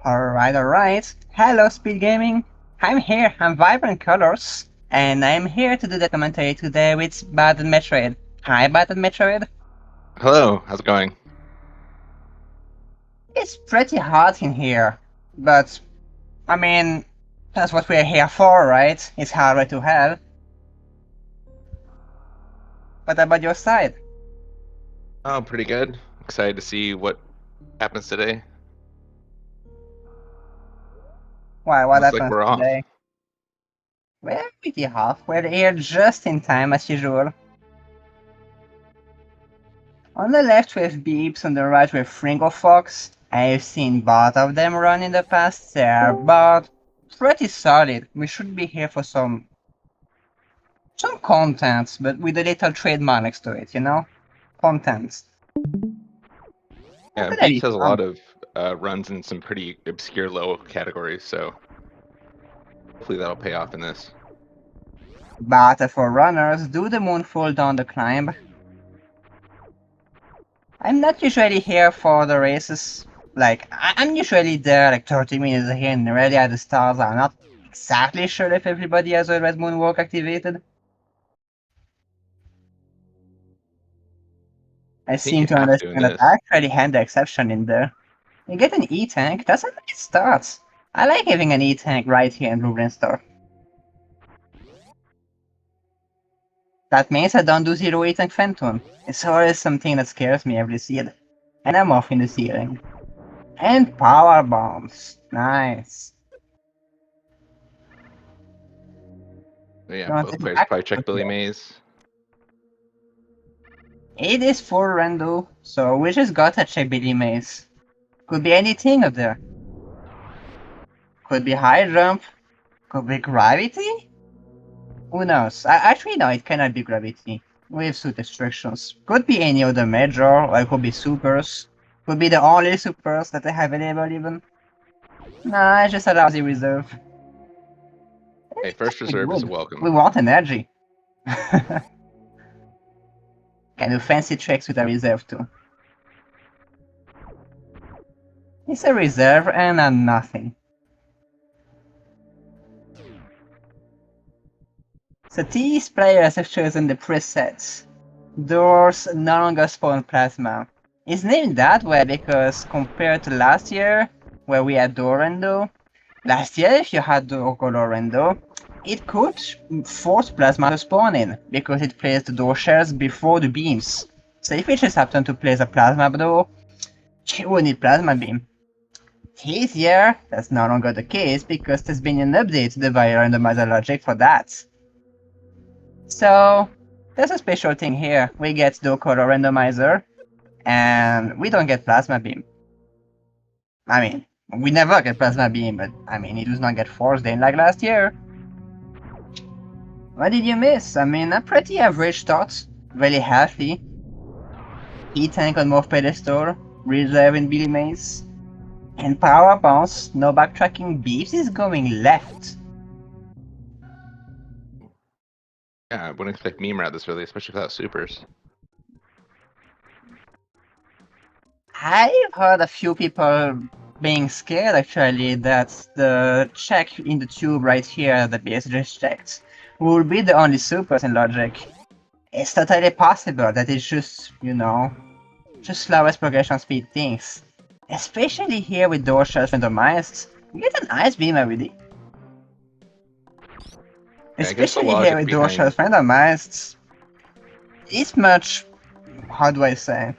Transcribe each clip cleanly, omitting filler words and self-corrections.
Alright. Hello, SpeedGaming. I'm here, I'm Vibrant Colors, and I'm here to do the commentary today with Bad and Metroid. Hi, Bad and Metroid. Hello, how's it going? It's pretty hot in here, but, I mean, that's what we're here for, right? It's hardware to hell. What about your side? Oh, pretty good. Excited to see what happens today. Why, what Looks like happens we're off. today? We're pretty hot. We're here just in time as usual. On the left we have Beeps, on the right we have Fringo Fox. I've seen both of them run in the past, they're both pretty solid. We should be here for some content, but with a little trademark next to it, you know? Content. Yeah, It's gonna Beeps be has a fun. lot of runs in some pretty obscure low categories, so hopefully that'll pay off in this. But for runners, do the moonfall down the climb. I'm not usually here for the races. Like, I'm usually there like 30 minutes ahead and ready at the start. I'm not exactly sure if everybody has always moonwalk activated. I I think seem you to have to in understand that this. I actually had the exception in there. You get an E-tank, that's a nice start. I like having an E-tank right here in Blue Store. That means I don't do zero E-tank Phantom. It's always something that scares me every seed. And I'm off in the ceiling. And power bombs. Nice. But yeah, Don't both take players back probably check Billy here. Mays. It is for Rando, so we just gotta check Billy Mays. Could be anything up there. Could be high jump. Could be gravity? Who knows? Actually, no, it cannot be gravity. We have suit restrictions. Could be any other major, or it could be supers. Could be the only supers that I have enabled even. Nah, it just allows the reserve. Hey, It's first actually reserve is good. welcome. We want energy. Can do fancy tricks with a reserve too. It's a reserve and a nothing. So these players have chosen the presets. Doors no longer spawn plasma. It's named that way because compared to last year, where we had Dorando, last year if you had Dorando, it could force plasma to spawn in, because it placed the door shells before the beams. So if it just happened to place a plasma door, you would need plasma beam. This year, that's no longer the case because there's been an update to the randomizer logic for that. So, there's a special thing here. We get the color randomizer, and we don't get plasma beam. I mean, we never get plasma beam, but I mean, it does not get forced in like last year. What did you miss? I mean, a pretty average start, really healthy. E-tank on Morph Pedestal, reserve in Billy Maze, and power bounce, no backtracking. Beefs is going left. Yeah, I wouldn't expect meme rat this early, especially without supers. I've heard a few people being scared actually that the check in the tube right here that BS just checked will be the only supers in logic. It's totally possible that it's just, you know, just slowest progression speed things. Especially here with door shells randomized, you get an ice beam already. Yeah, I guess the Especially here logic with door behind shells randomized, it's how do I say?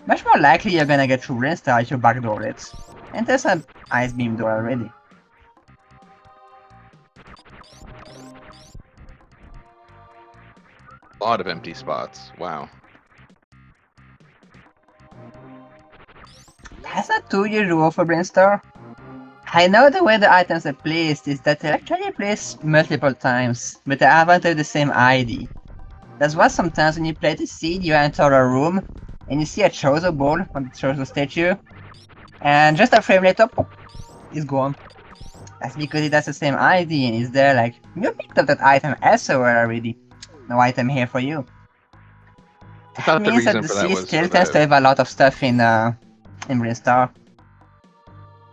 Much more likely you're gonna get through Rinsta if you backdoor it. And there's an ice beam door already. a lot of empty spots. Wow. That's not too usual for Brainstar. I know the way the items are placed is that they're actually placed multiple times, but they haven't have the same ID. That's why sometimes when you play the seed, you enter a room, and you see a Chozo ball on the Chozo statue, and just a frame later, poof, it's gone. That's because it has the same ID and it's there like, you picked up that item elsewhere already. No item here for you. I That thought the means that reason the for that sea was still for tends to the have a lot of stuff in Brainstar.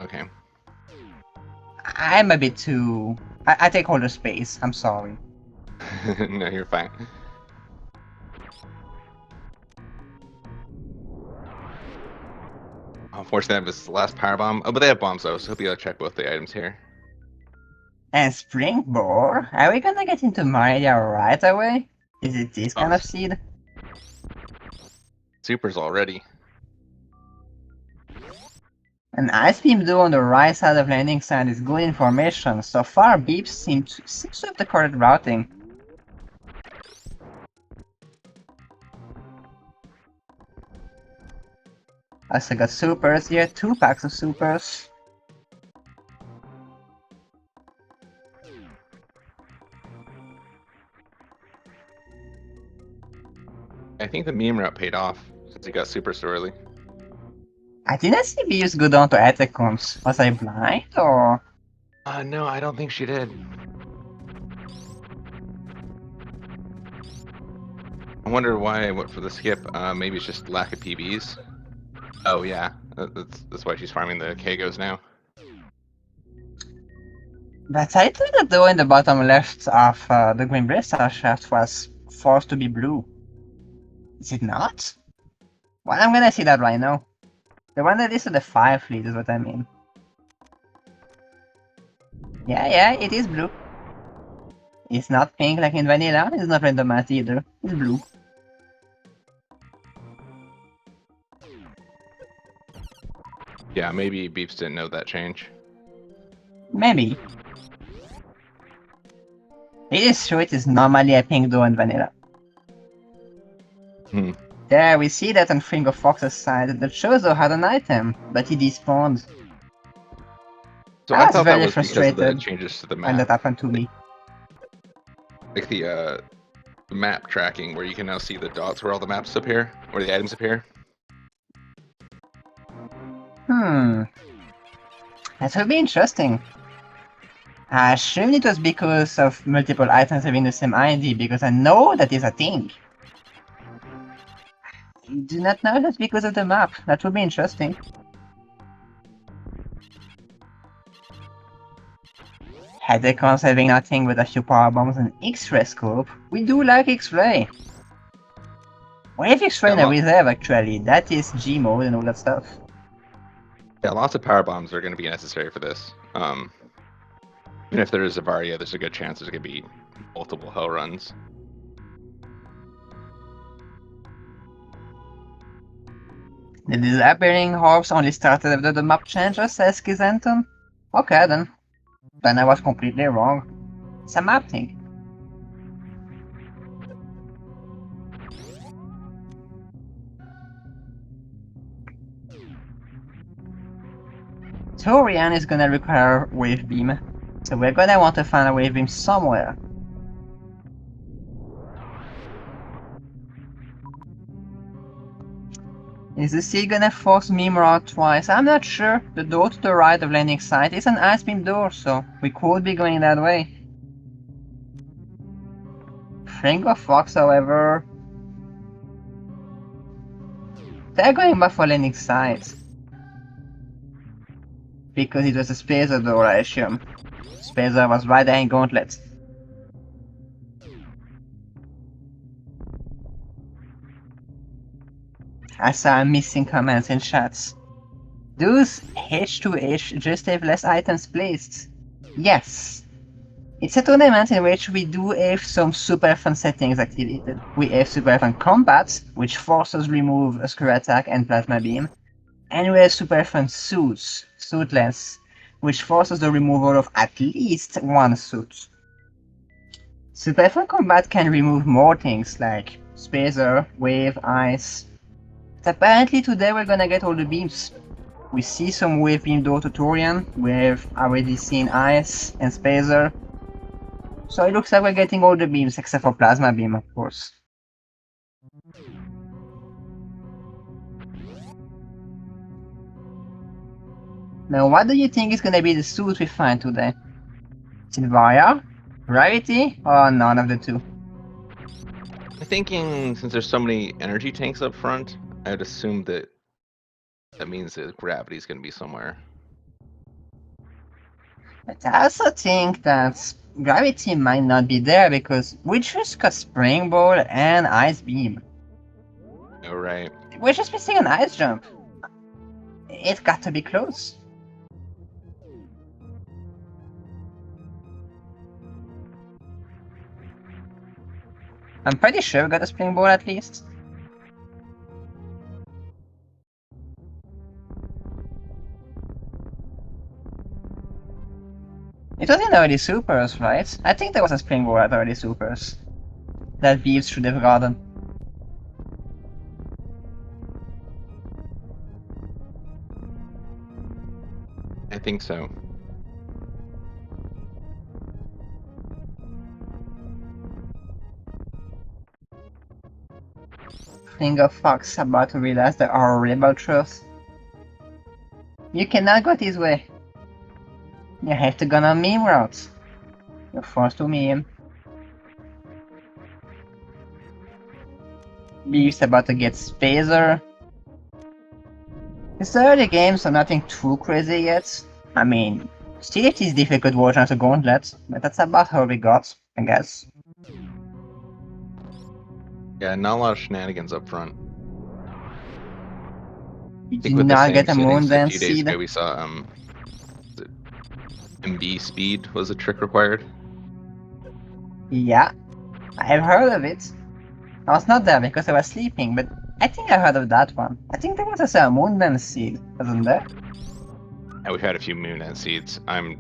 Okay. I'm a bit too... I take all the space, I'm sorry. No, you're fine. Unfortunately, that was the last power bomb. Oh, but they have bombs though, so hope you check both the items here. And Springboard? Are we gonna get into Maria right away? Is it this kind Oh, of seed? supers already. An ice beam duo on the right side of landing side is good information. So far, Beeps seems to have the correct routing. Also got supers here, 2 packs of supers. I think the meme route paid off since he got super so early. I didn't see Beeps go down to Atacons. Was I blind or... No, I don't think she did. I wonder why I went for the skip. Maybe it's just lack of PBs. Oh yeah, that's why she's farming the Kagos now. But I thought the door in the bottom left of the Green Bristol shaft was forced to be blue. Is it not? Well, I'm gonna see that right now. The one that is to the fire fleet is what I mean. Yeah, it is blue. It's not pink like in vanilla, it's not randomized either. It's blue. Yeah, maybe Beeps didn't know that change. Maybe. It is true it is normally a pink door in vanilla. There, we see that on Fringo Fox's side. The Chozo had an item, but he despawned. So I I was thought that very was because of the frustrated changes to the when that map, happened to me. like the map tracking, where you can now see the dots where all the maps appear, where the items appear. That would be interesting. I assume it was because of multiple items having the same ID, because I know that is a thing. I do not know if that's because of the map. That would be interesting. Headicons having nothing but a few power bombs and X-ray scope. We do like X-ray. We have X-ray in a reserve actually. That is G mode and all that stuff. Yeah, lots of power bombs are going to be necessary for this. Even if there is a Varia, there's a good chance there's going to be multiple hell runs. The disappearing orbs only started after the map changes, says Kizanton. Okay then. Then I was completely wrong. It's a map thing. Torian is gonna require wave beam, so we're gonna want to find a wave beam somewhere. Is the sea gonna force Mimir out twice? I'm not sure. The door to the right of landing site is an ice beam door, so we could be going that way. Fringo Fox, however... They're going back for landing site. Because it was a Spacer door, I assume. Spacer was right there in Gauntlet. I saw missing comments in chats. Does H2H just have less items placed? Yes. It's a tournament in which we do have some super fun settings activated. We have super fun combat, which forces remove a screw attack and plasma beam. And we have super fun suits, suitless, which forces the removal of at least one suit. Super fun combat can remove more things like spacer, wave, ice. But apparently today we're gonna get all the beams. We see some wave beam door tutorial, we've already seen ice and spacer. So it looks like we're getting all the beams except for plasma beam, of course. Now what do you think is gonna be the suit we find today? Is it Varia, Rarity, or none of the two? I'm thinking since there's so many energy tanks up front, I'd assume that means that gravity is going to be somewhere. But I also think that gravity might not be there because we just got Spring Ball and Ice Beam. Oh, right. We're just missing an Ice Jump. It got to be close. I'm pretty sure we got a Spring Ball at least. It was in early supers, right? I think there was a Spring Ball at early supers that Beeves should have gotten. I think so. Finger Fox about to realize the horrible truth. You cannot go this way. You have to go on meme routes. You're forced to meme. Beef's about to get Spazer. It's the early game, so nothing too crazy yet. I mean, still it is difficult version of the Gauntlet, but that's about how we got, I guess. Yeah, not a lot of shenanigans up front. We I did think with the not same get a settings Moon a Dance few days Seed. ago, we saw was it MB speed was a trick required. Yeah, I've heard of it. I was not there because I was sleeping, but I think I heard of that one. I think there was also a Moon Dance Seed, wasn't there? And we've had a few moon end seeds. I'm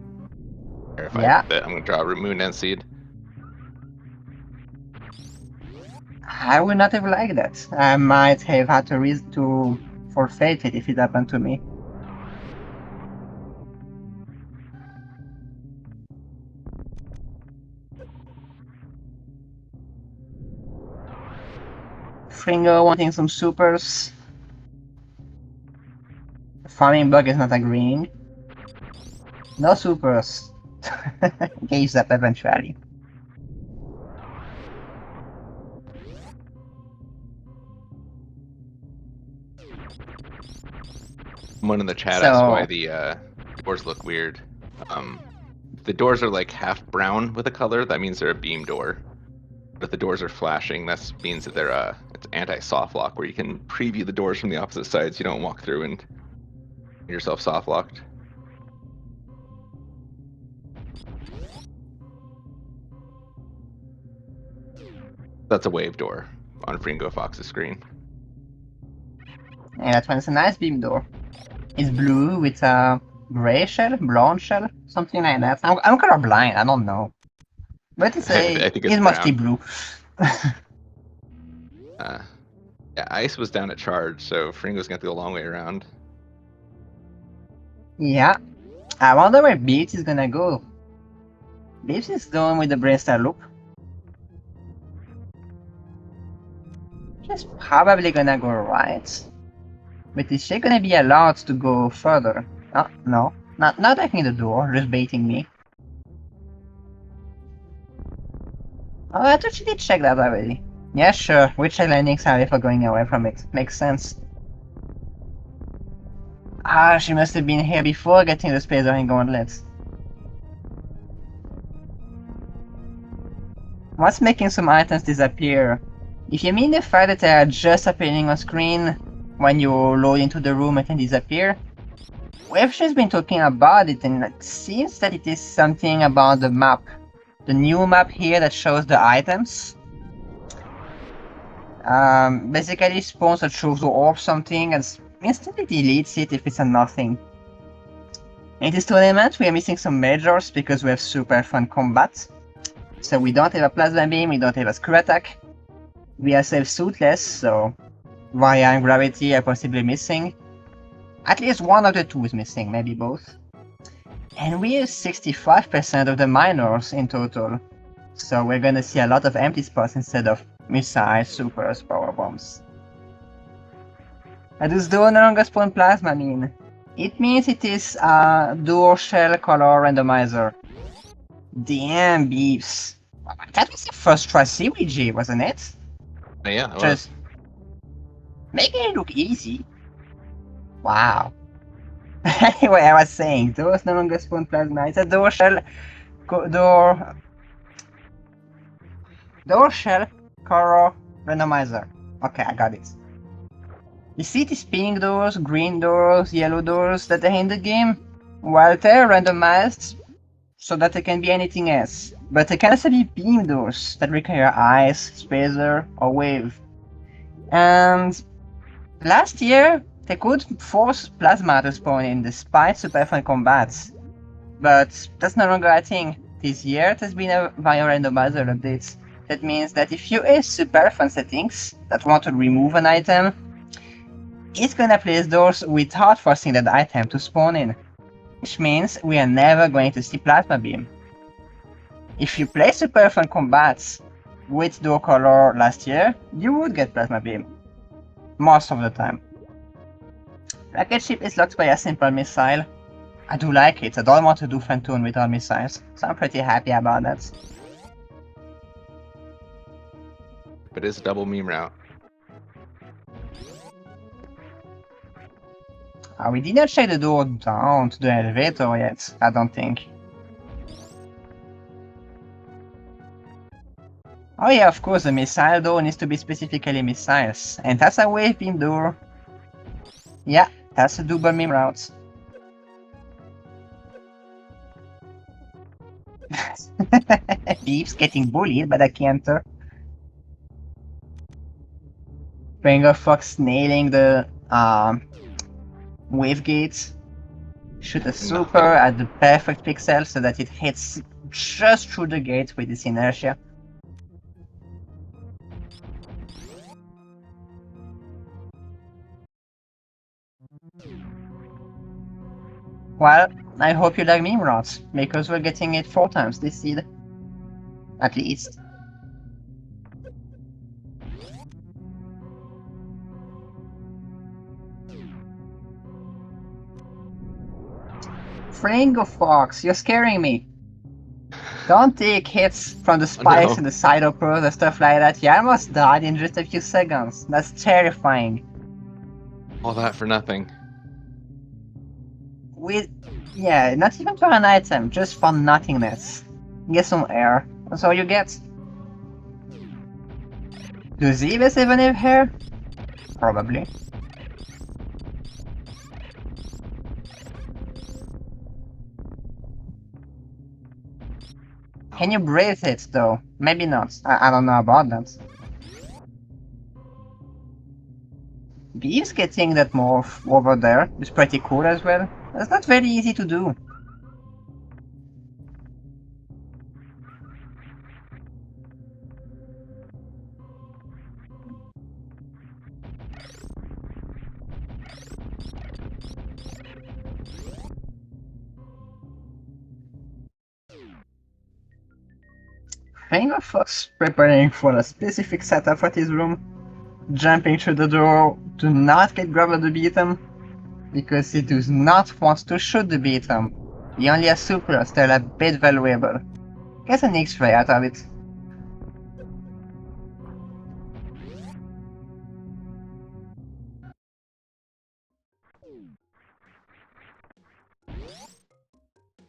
terrified Yeah. that I'm gonna draw a moon end seed. I would not have liked that. I might have had to forfeit it if it happened to me. Fringo wanting some supers. Farming Bug is not agreeing. No supers. Gives up eventually. Someone in the chat So- asked why the doors look weird. If the doors are like half brown with a color, that means they're a beam door. But if the doors are flashing, that means that they're it's anti-soft lock, where you can preview the doors from the opposite sides. You don't walk through and get yourself soft locked. That's a wave door on Fringo Fox's screen. And that one is a nice beam door. It's blue with a gray shell, blonde shell, something like that. I'm colorblind, I don't know. But it's I think it's mostly brown. blue. Yeah, ice was down at charge, so Fringo's gonna have to go a long way around. Yeah. I wonder where Beats is gonna go. Beats is done with the Brainstar loop. She's probably gonna go right. But is she gonna be allowed to go further? Oh, no. Not opening the door, just baiting me. Oh, I thought she did check that already. Yeah, sure. Which landings are we for going away from it? Makes sense. Ah, she must have been here before getting the Space Marine gauntlets. What's making some items disappear? If you mean the fact that they are just appearing on screen when you load into the room and then disappear, we've just been talking about it and it seems that it is something about the map. The new map here that shows the items. Basically spawns a choose orb something and instantly deletes it if it's a nothing. In this tournament we are missing some majors because we have super fun combat. So we don't have a plasma beam, we don't have a screw attack. We are self-suitless, so Via and Gravity are possibly missing. At least one of the two is missing, maybe both. And we have 65% of the minors in total. So we're gonna see a lot of empty spots instead of missiles, supers, power bombs. What does dual no longer spawn plasma mean? It means it is a dual shell color randomizer. Damn beefs. That was the first try CWG, wasn't it? Yeah, it was. Just making it look easy. Wow. Anyway, I was saying, those no longer spawn plasma. It's a door shell, door shell, color, randomizer. Okay, I got it. You see these pink doors, green doors, yellow doors that are in the game? Well, they're randomized so that they can be anything else. But they can also be beam doors that require ice, spacer, or wave. And last year, they could force plasma to spawn in despite super fun combats. But that's no longer a thing. This year, there's been a via randomizer update. That means that if you use super fun settings that want to remove an item, it's gonna place doors without forcing that item to spawn in. Which means we are never going to see Plasma Beam. If you play Super Fun Combats with door color last year, you would get Plasma Beam. Most of the time. Rocket Ship is locked by a simple missile. I do like it, I don't want to do Phantom with all missiles, so I'm pretty happy about that. But it's a double meme route. We did not check the door down to the elevator yet, I don't think. Oh yeah, of course, the missile door needs to be specifically missiles, and that's a wave beam door. Yeah, that's a double meme route. Peeps getting bullied by the canter. Springer Fox nailing the wave gate. Shoot a super at the perfect pixel so that it hits just through the gate with its inertia. Well, I hope you like meme routes, because we're getting it 4 times this seed. At least. Fringo Fox, you're scaring me. Don't take hits from the spikes and the side operas and stuff like that. You almost died in just a few seconds. That's terrifying. All that for nothing. Yeah, not even for an item, just for nothingness. Get some air. That's all you get. Do Zebes even have hair? Probably. Can you breathe it though? Maybe not. I don't know about that. Bees getting that morph over there is pretty cool as well. That's not very easy to do. Finger Fox preparing for a specific setup for his room. Jumping through the door, do not get grabbed to beat him, because he does not want to shoot the beat him. He only has super, still a bit valuable. Get an X-ray out of it.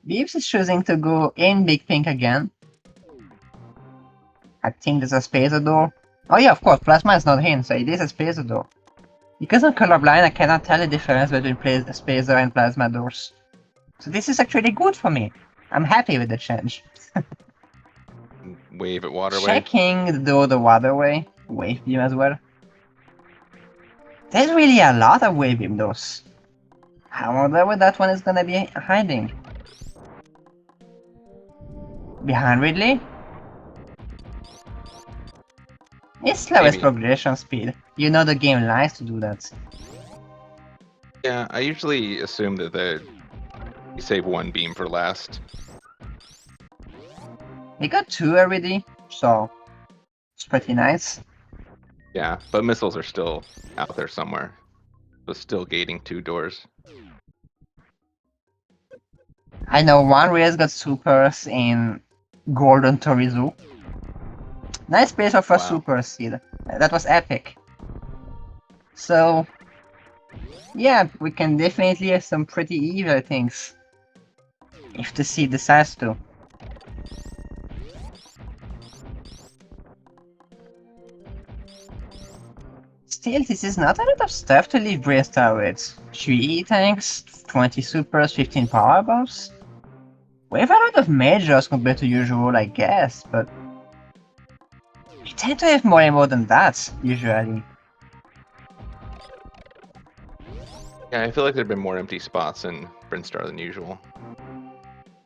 Beeps is choosing to go in Big Pink again. I think there's a spacer door. Oh yeah, of course, Plasma is not in, so it is a spacer door. Because I'm colorblind, I cannot tell the difference between spacer and plasma doors. So this is actually good for me. I'm happy with the change. Wave at waterway. Checking the door the waterway. Wave beam as well. There's really a lot of wave beam doors. I wonder where that one is gonna be hiding. Behind Ridley? It's slowest progression speed. You know the game likes to do that. Yeah, I usually assume that you save one beam for last. We got 2 already, so it's pretty nice. Yeah, but missiles are still out there somewhere. So still gating 2 doors. I know one race got supers in Golden Torizu. Nice place of a super seed. That was epic. So Yeah, we can definitely have some pretty evil things. If the seed decides to. Still, this is not a lot of stuff to leave Brainstar with. 3 tanks, 20 supers, 15 power buffs. We have a lot of majors compared to usual, I guess, but we tend to have more ammo than that, usually. Yeah, I feel like there've been more empty spots in Brinstar than usual.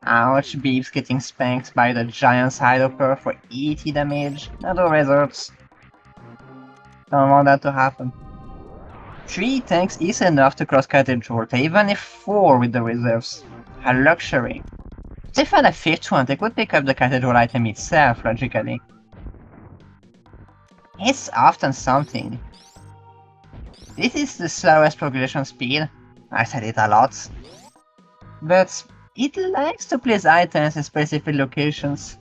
Ouch, Beeps getting spanked by the giant Hydroper for 80 damage. No results. Don't want that to happen. 3 tanks is enough to cross Cathedral, even if 4 with the reserves. A luxury. If they found a 5th one, they could pick up the Cathedral item itself, logically. It's often something. This is the slowest progression speed. I said it a lot. But it likes to place items in specific locations.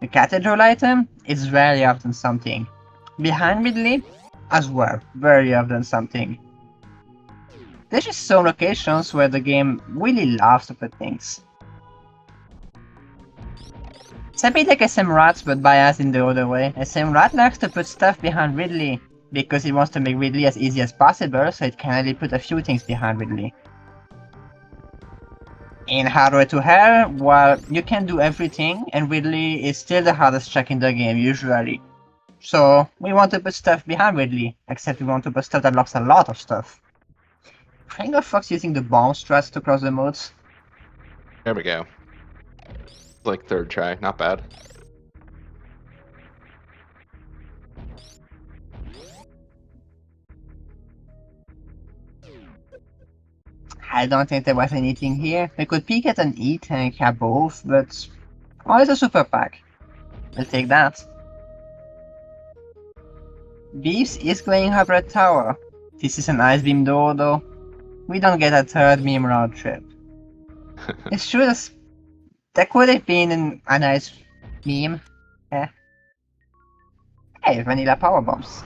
The Cathedral item is very often something. Behind Ridley, as well, very often something. There's just some locations where the game really loves to put things. It's a bit like SM Rat, but biased in the other way. SM Rat likes to put stuff behind Ridley, because it wants to make Ridley as easy as possible, so it can only put a few things behind Ridley. In Hardway to Hell, well, you can do everything, and Ridley is still the hardest track in the game, usually. So, we want to put stuff behind Ridley, except we want to put stuff that blocks a lot of stuff. Pringle Fox using the bomb strats to cross the moats. There we go. Like third try, not bad. I don't think there was anything here. We could peek at an E-tank both, but... Oh, it's a super pack. We'll take that. Beefs is going up Red Tower. This is an ice beam door though. We don't get a third beam round trip. It's true that could have been a nice meme. Eh. Hey, vanilla power bombs.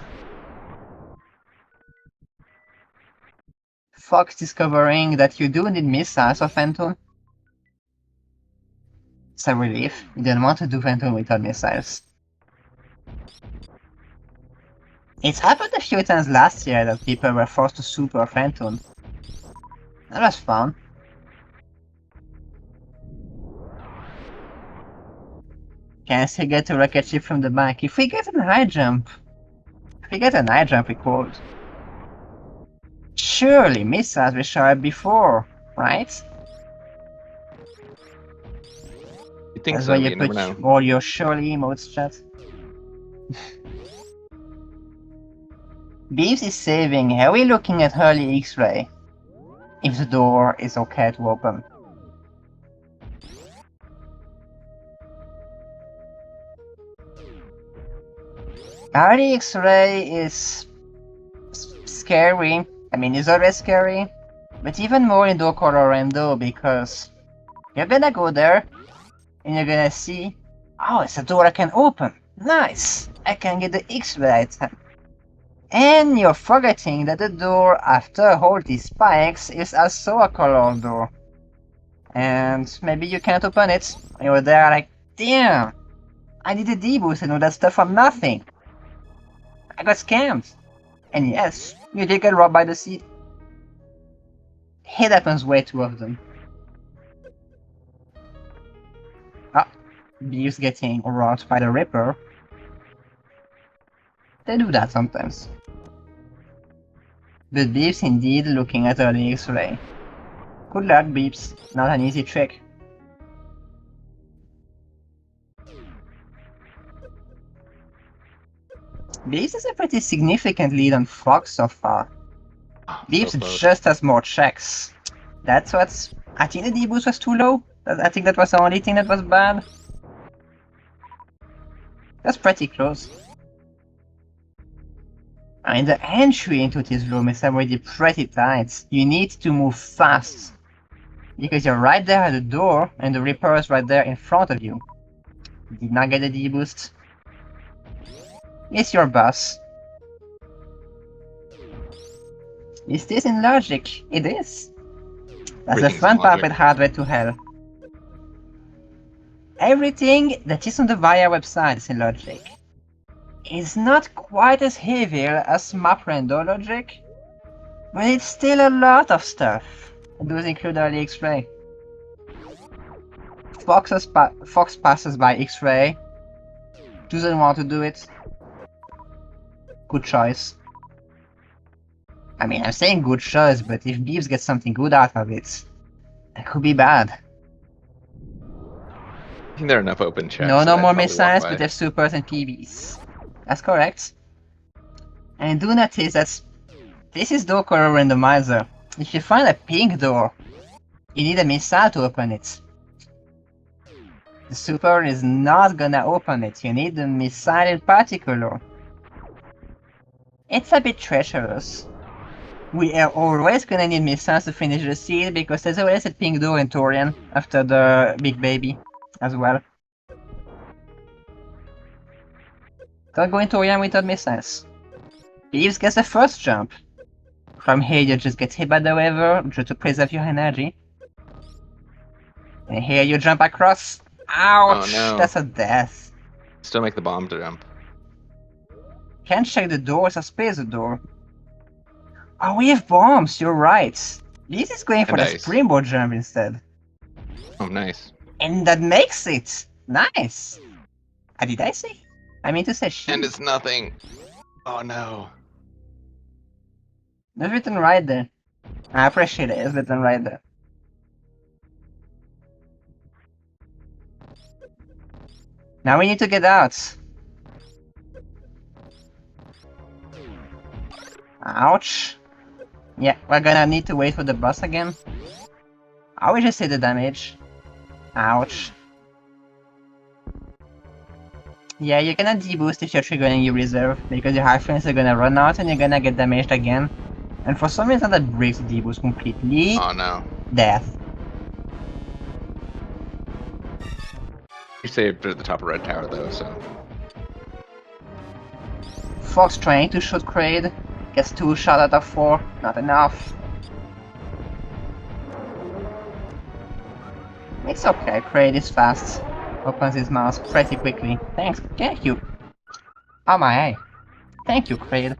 Fox discovering that you do need missiles of Phantom. It's a relief. You didn't want to do Phantom without missiles. It's happened a few times last year that people were forced to super Phantom. That was fun. Can still get a rocket ship from the back. If we get an high jump, we could. Surely missiles will show up before, right? You think That's so, why but you you never put know. all your surely emotes, chat. Beeves is saving. Are we looking at early X-ray? If the door is okay to open. Early X-ray is scary. I mean, it's always scary. But even more in Door Colorado because you're gonna go there and you're gonna see, oh, it's a door I can open. Nice! I can get the X-ray item. And you're forgetting that the door after all these spikes is also a color door. And maybe you can't open it. You're there like, damn! I did a deboost and all that stuff for nothing. I got scammed. And yes, you did get robbed by the seed. It happens way too often. Ah, Beef's getting robbed by the Ripper. They do that sometimes. But Beef's indeed looking at early X-ray. Good luck, Beeps. Not an easy trick. Beeps is a pretty significant lead on Fox so far. Beeps So close. just has more checks. That's what's... I think the D-boost was too low. I think that was the only thing that was bad. That's pretty close. I mean, the entry into this room is already pretty tight. You need to move fast. Because you're right there at the door, and the Reaper is right there in front of you. Did not get a D-boost. It's your boss. Is this in logic? It is. That's the Everything's fun in part logic. with hardware to hell. Everything that is on the VIA website is in logic. It's not quite as heavy as map render logic, but it's still a lot of stuff. Those include early X-ray. Fox passes by X-ray. Doesn't want to do it. Good choice. I mean, I'm saying good choice, but if Beeves gets something good out of it, that could be bad. I think there are enough open checks. No that I'd more probably walk missiles, by. but there's supers and PBs. That's correct. And do notice that this is door color randomizer. If you find a pink door, you need a missile to open it. The super is not gonna open it, you need the missile in particular. It's a bit treacherous. We are always gonna need missiles to finish the seed because there's always a pink door in Torian after the big baby as well. Can't go in Torian without missiles. Beeves gets the first jump. From here you just get hit by the river just to preserve your energy. And here you jump across. Ouch! Oh, no. That's a death. Still make the bomb jump. Can't check the door, it's a space door. Oh, we have bombs, you're right. This is going for the Nice. springboard jump instead. Oh, nice. And that makes it! Nice! Did I say? I mean to say shit. And it's nothing. Oh, no. It's written right there. I appreciate it, it's written right there. Now we need to get out. Ouch. Yeah, we're gonna need to wait for the boss again. I will just say the damage. Ouch. Yeah, you're gonna deboost if you're triggering your reserve, because your high frames are gonna run out and you're gonna get damaged again. And for some reason that breaks the deboost completely. Oh, no. Death. You saved at the top of Red Tower, though, so. Fox trying to shoot Kraid. Gets 2 shot out of 4. Not enough. It's okay, Kraid is fast. Opens his mouth pretty quickly. Thank you. Oh my. Thank you, Kraid.